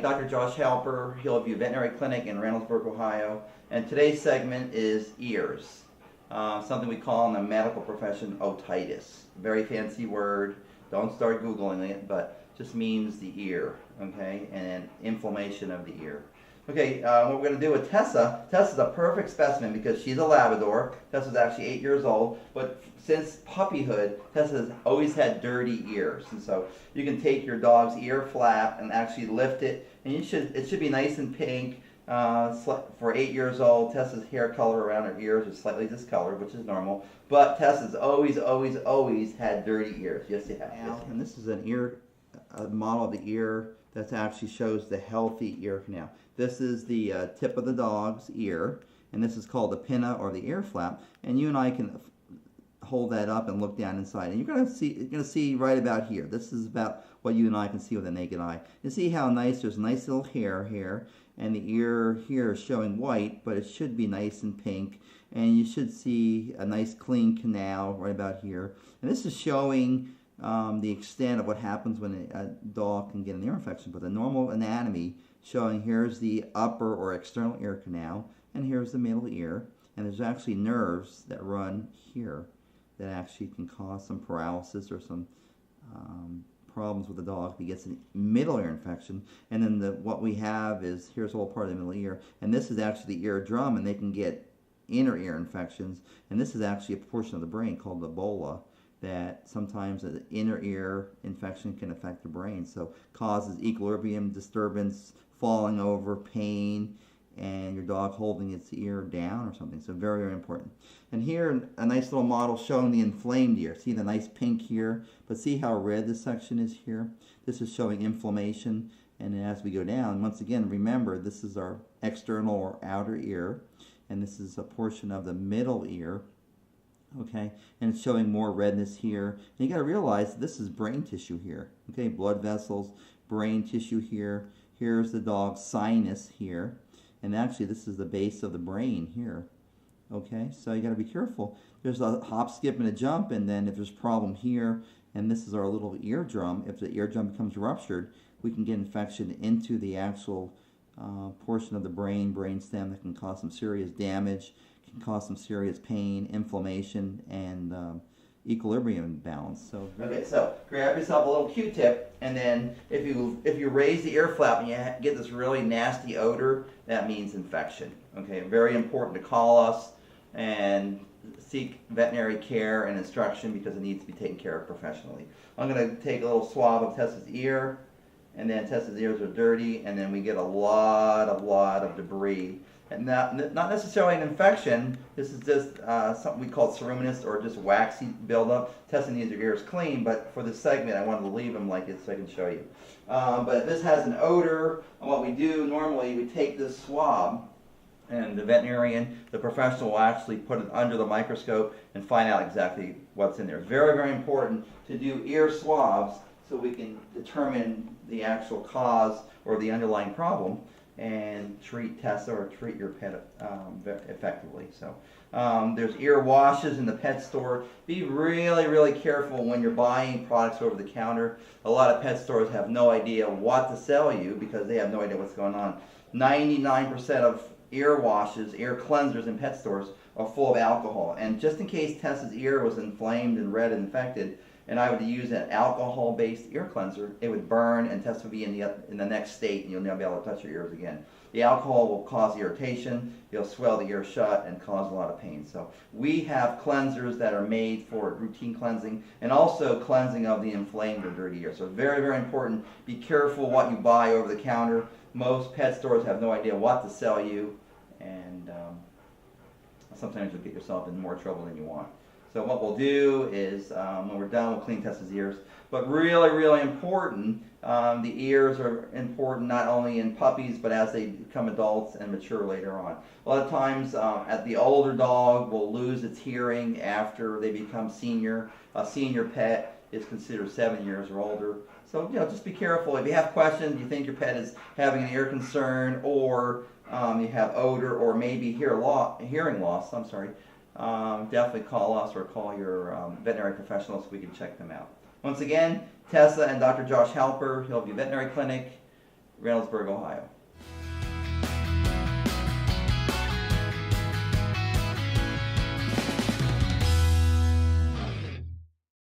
Dr. Josh Halper, Hillview Veterinary Clinic in Reynoldsburg, Ohio. And today's segment is ears, something we call in the medical profession otitis. Very fancy word. Don't start Googling it, but just means the ear, okay, and inflammation of the ear. Okay, what we're going to do with Tessa, Tessa's a perfect specimen because she's a Labrador. Tessa's actually 8 years old, but since puppyhood, Tessa's always had dirty ears. And so you can take your dog's ear flap and actually lift it, and it should be nice and pink. For 8 years old, Tessa's hair color around her ears is slightly discolored, which is normal. But Tessa's always had dirty ears. Yes, you have. And this is a model of the ear that actually shows the healthy ear canal. This is the tip of the dog's ear, and this is called the pinna or the ear flap. And you and I can hold that up and look down inside, and you're going to see right about here. This is about what you and I can see with the naked eye. You see how nice, there's nice little hair here, and the ear here is showing white, but it should be nice and pink, and you should see a nice clean canal right about here. And this is showing the extent of what happens when a dog can get an ear infection. But the normal anatomy showing, here's the upper or external ear canal, and here's the middle ear, and there's actually nerves that run here that actually can cause some paralysis or some problems with the dog if he gets a middle ear infection. And then what we have is, here's a whole part of the middle ear, and this is actually the eardrum, and they can get inner ear infections. And this is actually a portion of the brain called the bulla, that sometimes an inner ear infection can affect the brain, so causes equilibrium disturbance, falling over, pain, and your dog holding its ear down or something. So very, very important. And here, a nice little model showing the inflamed ear. See the nice pink here, but see how red this section is here? This is showing inflammation. And as we go down, once again, remember, this is our external or outer ear, and this is a portion of the middle ear. Okay, and it's showing more redness here. And you got to realize this is brain tissue here. Okay, blood vessels, brain tissue here. Here's the dog's sinus here. And actually, this is the base of the brain here. Okay, so you got to be careful. There's a hop, skip, and a jump, and then if there's a problem here, and this is our little eardrum, if the eardrum becomes ruptured, we can get infection into the actual portion of the brain stem that can cause some serious damage, can cause some serious pain, inflammation, and equilibrium imbalance. So okay, so grab yourself a little Q-tip, and then if you raise the ear flap and you get this really nasty odor, that means infection. Okay, very important to call us and seek veterinary care and instruction because it needs to be taken care of professionally. I'm going to take a little swab of Tessa's ear, and then Tessa's ears are dirty, and then we get a lot of debris. And not necessarily an infection. This is just something we call ceruminous or just waxy buildup. Tessa needs her ears clean, but for this segment, I wanted to leave them like it so I can show you. But if this has an odor, what we do normally, we take this swab, and the veterinarian, the professional, will actually put it under the microscope and find out exactly what's in there. Very, very important to do ear swabs so we can determine the actual cause or the underlying problem and treat Tessa or treat your pet effectively. So there's ear washes in the pet store. Be really, really careful when you're buying products over the counter. A lot of pet stores have no idea what to sell you because they have no idea what's going on. 99% of ear washes, ear cleansers in pet stores are full of alcohol. And just in case Tessa's ear was inflamed and red and infected, and I would use an alcohol-based ear cleanser, it would burn and Tessa would be in the next state, and you'll never be able to touch your ears again. The alcohol will cause irritation, it'll swell the ear shut and cause a lot of pain. So we have cleansers that are made for routine cleansing and also cleansing of the inflamed or dirty ear. So very, very important. Be careful what you buy over the counter. Most pet stores have no idea what to sell you, and sometimes you'll get yourself in more trouble than you want. So what we'll do is, when we're done, we'll clean Tessa's ears. But really, really important, the ears are important not only in puppies, but as they become adults and mature later on. A lot of times, the older dog will lose its hearing after they become senior. A senior pet is considered 7 years or older. So, just be careful. If you have questions, you think your pet is having an ear concern, or you have odor, or maybe hearing loss, definitely call us or call your veterinary professionals so we can check them out. Once again, Tessa and Dr. Josh Halper, Hillview Veterinary Clinic, Reynoldsburg, Ohio.